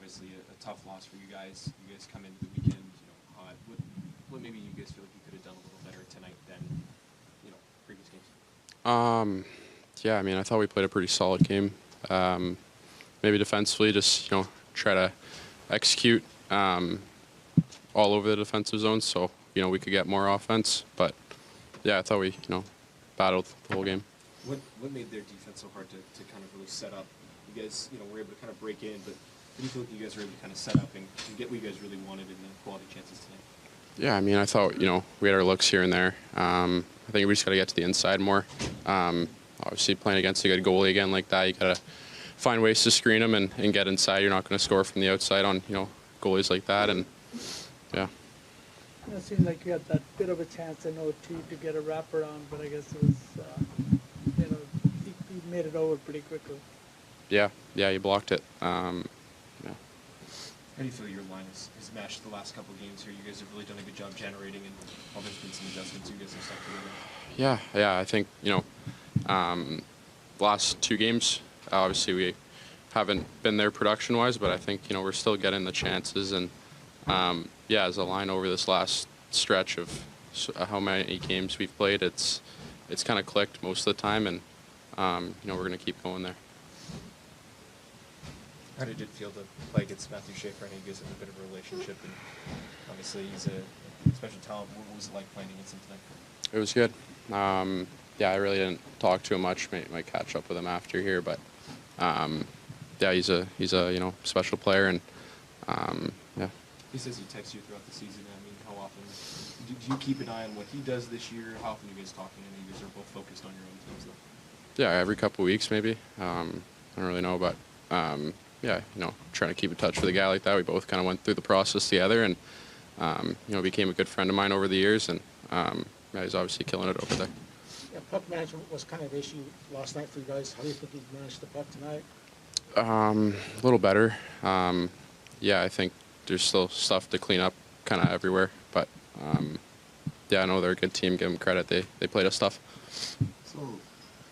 obviously a tough loss for you guys. You guys come into the weekend, hot. What maybe you guys feel like you could have done a little better tonight than, previous games? Yeah, I mean, I thought we played a pretty solid game. Maybe defensively, just, try to execute all over the defensive zone so, we could get more offense. But, yeah, I thought we, battled the whole game. What made their defense so hard to kind of really set up? You guys, were able to kind of break in, but what do you feel like you guys were able to kind of set up and get what you guys really wanted in the quality chances tonight? Yeah, I mean, I thought, we had our looks here and there. I think we just got to get to the inside more. Obviously, playing against a good goalie again like that, you got to find ways to screen them and get inside. You're not going to score from the outside on, goalies like that. And, yeah. It seemed like you had that bit of a chance in OT to get a wraparound, but I guess it was, he made it over pretty quickly. Yeah, you blocked it. How do you feel your line has matched the last couple of games here? You guys have really done a good job generating, and while there's been some adjustments, you guys have stuck together. Yeah, I think, last two games, obviously we haven't been there production-wise, but I think, we're still getting the chances. And, as a line over this last stretch of how many games we've played, it's kind of clicked most of the time, and, we're going to keep going there. How did it feel to play against Matthew Schaefer? I know you guys have a bit of a relationship, and obviously he's a special talent. What was it like playing against him tonight? It was good. I really didn't talk to him much. Might catch up with him after here, but he's a special player, and yeah. He says he texts you throughout the season. I mean, how often do you keep an eye on what he does this year? How often are you guys talking? I know you guys are both focused on your own teams, though. Yeah, every couple of weeks maybe. I don't really know, but trying to keep in touch with a guy like that. We both kind of went through the process together, and became a good friend of mine over the years, and he's obviously killing it over there. Yeah, puck management was kind of an issue last night for you guys. How do you think you managed the puck tonight? A little better. I think there's still stuff to clean up kind of everywhere, but I know they're a good team. Give them credit. They played us tough. So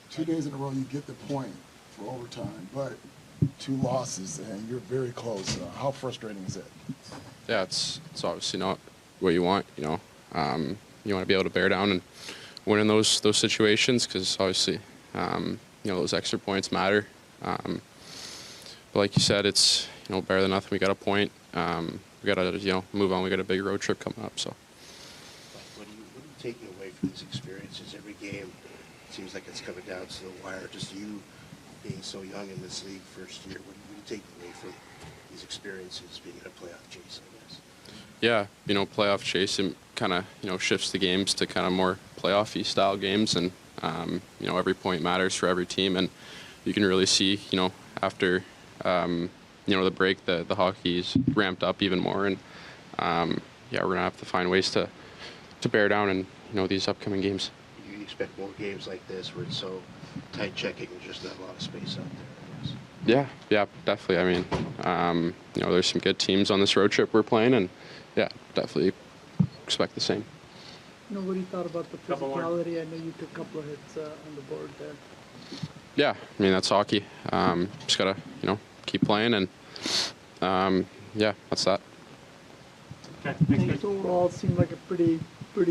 2 days in a row you get the point for overtime, but 2 losses and you're very close. How frustrating is it? Yeah, it's obviously not what you want. You want to be able to bear down and win in those situations, because obviously those extra points matter. But like you said, it's better than nothing. We got a point. We got to move on. We got a big road trip coming up. So. What are you taking away from these experiences? Every game seems like it's coming down to the wire. Just you being so young in this league, first year, what are you taking away from these experiences, being in a playoff chase, I guess? Yeah, playoff chase, and kind of, shifts the games to kind of more playoff-y style games, and, every point matters for every team, and you can really see, after, the break, the hockey's ramped up even more, and, we're going to have to find ways to bear down in, these upcoming games. You expect more games like this where it's so tight checking and just not a lot of space out there, I guess? Yeah, definitely. I mean, there's some good teams on this road trip we're playing, and definitely expect the same. Nobody thought about the physicality. I know you took a couple of hits on the board there. Yeah, I mean, that's hockey. Just gotta, keep playing, and that's that. Okay, thanks. Overall, it seemed like a pretty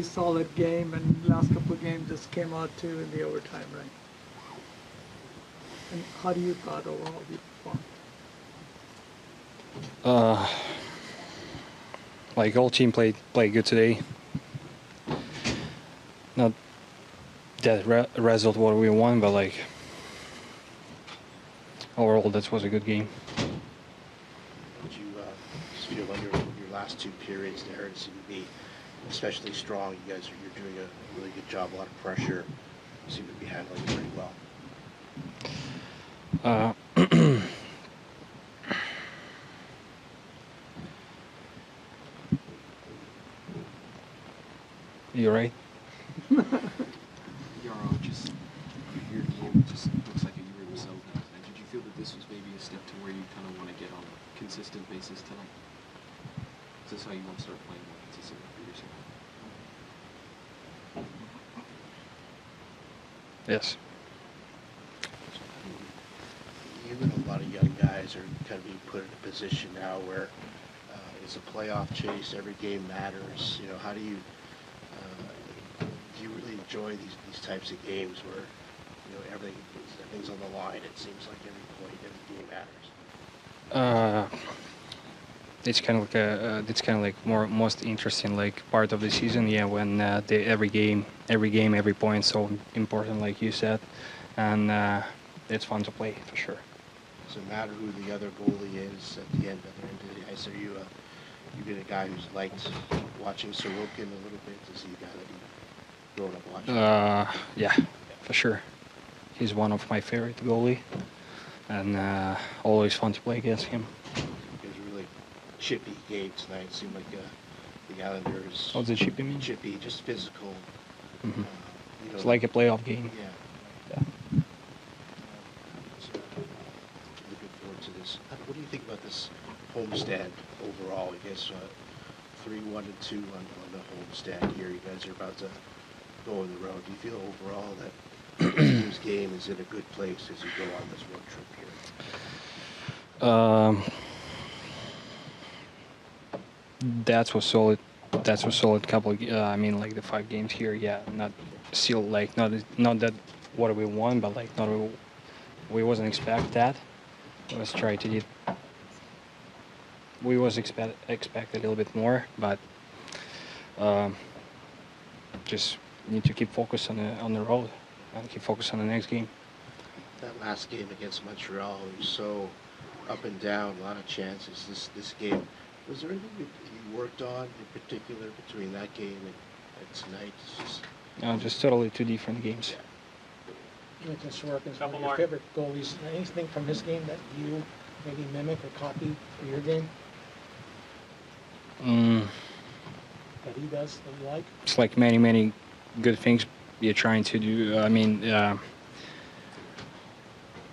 solid game, and last couple of games just came out too in the overtime, right? And how do you thought overall you performed? All team played good today. Not that result what we won, but overall that was a good game. Would you just feel on your last 2 periods there, it seemed to be especially strong? You guys you're doing a really good job, a lot of pressure. You seem to be handling it pretty well. You're right. Yaro, just your game just looks like you were yourself now tonight. Did you feel that this was maybe a step to where you kind of want to get on a consistent basis tonight? Is this how you want to start playing more consistently for yourself? You have a lot of young guys. guys are kind of being put in a position now where it's a playoff chase, every game matters. You know, how do you really enjoy these types of games where, you know, everything's on the line? It seems like every point, every game matters. It's kind of like most interesting like part of the season. Yeah, when every game, every point so important, like you said, and it's fun to play for sure. Does it matter who the other goalie is at the end of the ice? Are you you've been a guy who's liked watching Sorokin a little bit? Is he a guy that you grown up watching? Yeah, for sure. He's one of my favorite goalie, and always fun to play against him. It was a really chippy game tonight. It seemed like the Islanders. What's the chippy mean? Chippy, just physical. Mm-hmm. You know, It's like a playoff game. Yeah. Yeah. So, looking forward to this. What do you think about this homestand overall? I guess 3-1-2 on the homestand here. You guys are about to go on the road. Do you feel overall that this team's game is in a good place as you go on this road trip here? That was solid. That was solid couple. I mean, like the 5 games here. Yeah, not still like not that what we won, but like not we wasn't expect that. Let's try to do. We was expect a little bit more, but just need to keep focus on the road and keep focus on the next game. That last game against Montreal was so up and down, a lot of chances. This game, was there anything you worked on in particular between that game and tonight? It's Just totally 2 different games. You mentioned Sorokin's one of your favorite goalies. Anything from his game that you maybe mimic or copy for your game that he does that you like? It's like many good things you're trying to do. I mean,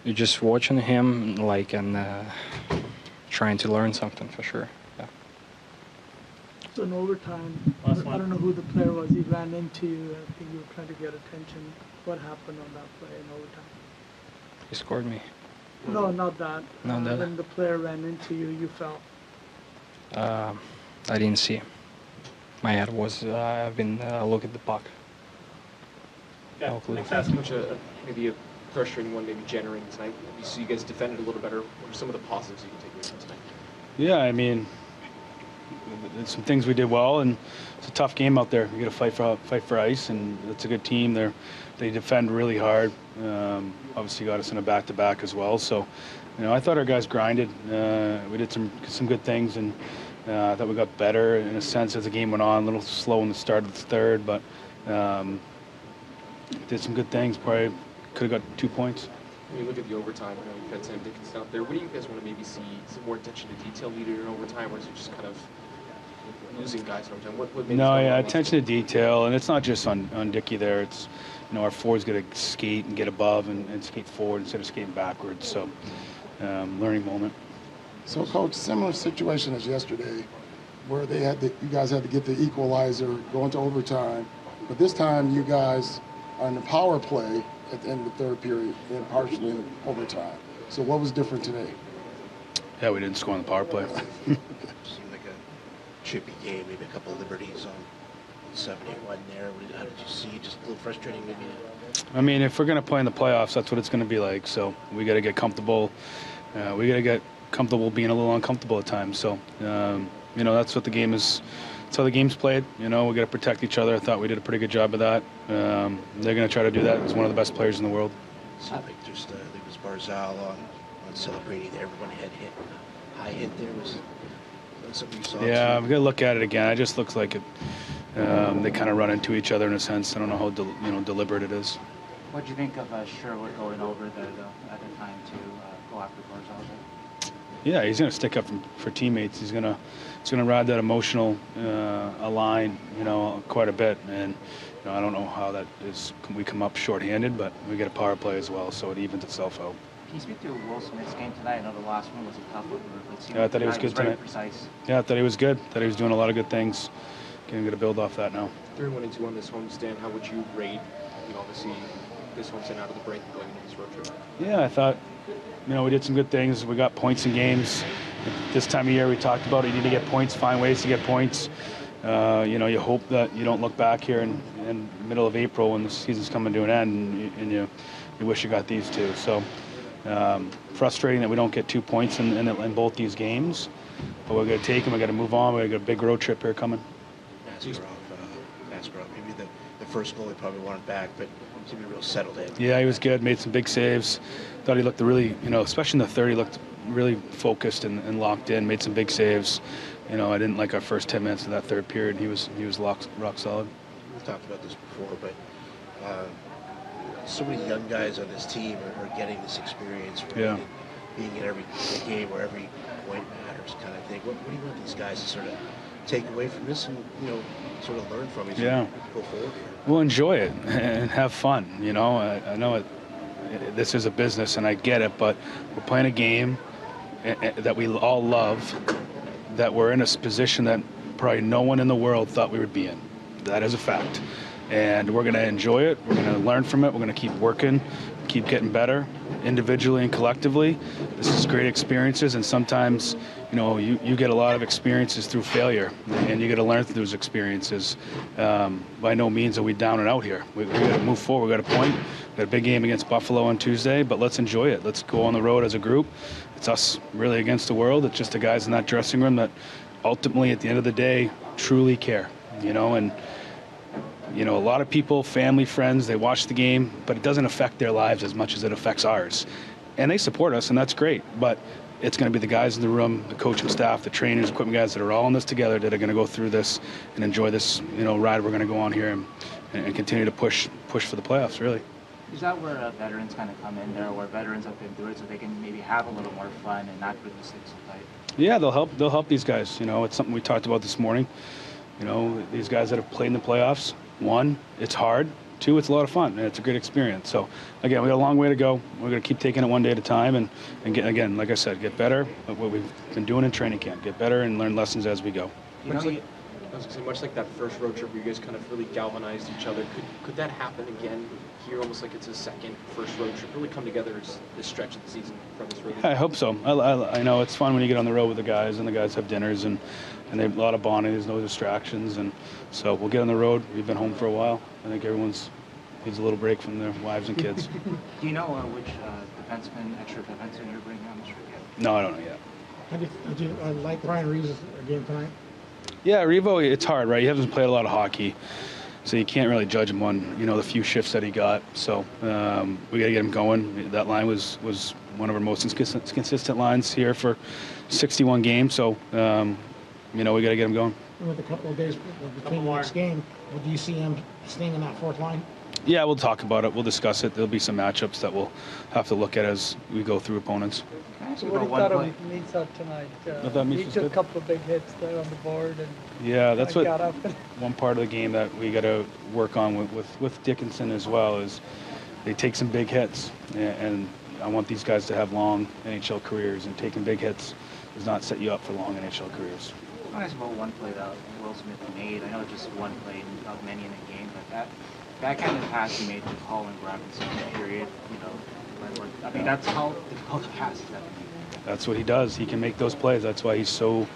you're just watching him like and trying to learn something for sure. Yeah. So in overtime, I don't know who the player was. He ran into you. I think you were trying to get attention. What happened on that play in overtime? He scored me. No, not that. Not that. When the player ran into you, you fell. I didn't see. My head was. I've been looking at the puck. Yeah, let's ask Coach maybe a frustrating one, maybe generating tonight. You see you guys defended a little better. What are some of the positives you can take away from tonight? Yeah, I mean, there's some things we did well, and it's a tough game out there. You got to fight for ice, and it's a good team. They defend really hard. Obviously, got us in a back-to-back as well. So, you know, I thought our guys grinded. We did some good things, and I thought we got better in a sense as the game went on. A little slow in the start of the third, but did some good things. Probably could have got 2 points. When you look at the overtime, I know you've had Sam Dickinson out there. What do you guys want to maybe see some more attention to detail needed in overtime, or is it just kind of losing guys in overtime? What No, yeah, attention to detail, and it's not just on Dickey there. It's, you know, our forwards got to skate and get above and skate forward instead of skating backwards. So, learning moment. So, Coach, similar situation as yesterday, where you guys had to get the equalizer, go into overtime, but this time you guys are in the power play at the end of the third period and partially in overtime. So, what was different today? Yeah, we didn't score on the power play. seemed like a chippy game, maybe a couple of liberties on 71 there. How did you see? Just a little frustrating, maybe. I mean, if we're going to play in the playoffs, that's what it's going to be like. So we got to get comfortable. We got to get comfortable being a little uncomfortable at times. So, you know, that's what the game is. That's how the game's played. You know, we got to protect each other. I thought we did a pretty good job of that. They're going to try to do that. He's one of the best players in the world. Seemed like just there was Barzal on celebrating there. Everyone had hit high hit there. Was that something you saw? Yeah, we got to look at it again. It just looks like it. They kind of run into each other in a sense. I don't know how deliberate it is. What do you think of Sherwood going over there at the time to go after Barzal? Yeah, he's going to stick up for teammates. He's going to ride that emotional line, quite a bit. And I don't know how that is. We come up shorthanded, but we get a power play as well, so it evens itself out. Can you speak to Will Smith's game tonight? I know the last one was a tough one. Yeah, I thought he was good tonight. Precise. Yeah, I thought he was good. Thought he was doing a lot of good things. Going to build off that now. 3-1-2 on this homestand. How would you rate? Obviously this homestead out of the break and going into this road trip? Yeah, I thought, we did some good things. We got points in games. This time of year, we talked about you need to get points, find ways to get points. You hope that you don't look back here in the middle of April when the season's coming to an end and you wish you got these two. So frustrating that we don't get 2 points in both these games, but we're going to take them. We got to move on. We got a big road trip here coming. Askarov, maybe the first goal he probably wanted back, but he seemed to be real settled in. Yeah, he was good. Made some big saves. Thought he looked really, especially in the third, he looked really focused and locked in. Made some big saves. I didn't like our first 10 minutes of that third period. He was rock solid. We've talked about this before, but so many young guys on this team are getting this experience, right? Yeah. Being in every game where every point matters, kind of thing. What do you want these guys to sort of take away from this and sort of learn from it? Yeah. Go forward here. Well, enjoy it and have fun. I know this is a business and I get it, but we're playing a game that we all love, that we're in a position that probably no one in the world thought we would be in. That is a fact. And we're going to enjoy it. We're going to learn from it. We're going to keep working, keep getting better individually and collectively. This is great experiences, and sometimes, you get a lot of experiences through failure, and you got to learn through those experiences. By no means are we down and out here. We got to move forward. We got a point. We got a big game against Buffalo on Tuesday, but let's enjoy it. Let's go on the road as a group. It's us really against the world. It's just the guys in that dressing room that ultimately, at the end of the day, truly care. And a lot of people, family, friends, they watch the game, but it doesn't affect their lives as much as it affects ours. And they support us, and that's great. But it's going to be the guys in the room, the coaching staff, the trainers, equipment guys that are all in this together that are going to go through this and enjoy this, ride we're going to go on here and continue to push for the playoffs, really. Is that where veterans kind of come in there, where veterans have been through it, so they can maybe have a little more fun and not put the stakes so tight? Yeah, they'll help these guys. It's something we talked about this morning. These guys that have played in the playoffs. 1, it's hard. 2, it's a lot of fun, and it's a great experience. So, again, we got a long way to go. We're going to keep taking it one day at a time and get, again, like I said, get better at what we've been doing in training camp. Get better and learn lessons as we go. I was going to say, much like that first road trip where you guys kind of really galvanized each other, could that happen again here, almost like it's a second first road trip, really come together as this stretch of the season from this road trip? I hope so. I know it's fun when you get on the road with the guys, and the guys have dinners, and they have a lot of bonding. There's no distractions, and so we'll get on the road. We've been home for a while. I think everyone's needs a little break from their wives and kids. Do you know which extra defenseman you're bringing on this trip yet? No, I don't know yet. Did you like Ryan Reeves' game tonight? Yeah, Revo, it's hard, right? He hasn't played a lot of hockey, so you can't really judge him on, the few shifts that he got. So we got to get him going. That line was one of our most consistent lines here for 61 games. So, we got to get him going. With a couple of days between the next game, do you see him staying in that fourth line? Yeah, we'll talk about it. We'll discuss it. There'll be some matchups that we'll have to look at as we go through opponents. So what do you thought of Misa tonight? He took a couple of big hits there on the board. And yeah, that's what got up. one part of the game that we got to work on with Dickinson as well is they take some big hits. And I want these guys to have long NHL careers, and taking big hits does not set you up for long NHL careers. I want to ask about one play that Will Smith made. I know it's just one play, not many in the game, but that kind of pass he made to Colin Robinson in the period, that's how difficult a pass is that to make. That's what he does. He can make those plays. That's why he's so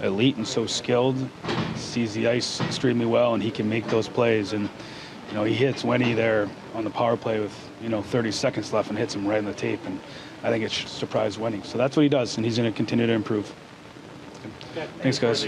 elite and so skilled. Sees the ice extremely well, and he can make those plays. And he hits Wenny there on the power play with 30 seconds left and hits him right on the tape. And I think it should surprise Wenny. So that's what he does, and he's going to continue to improve. Thanks, guys.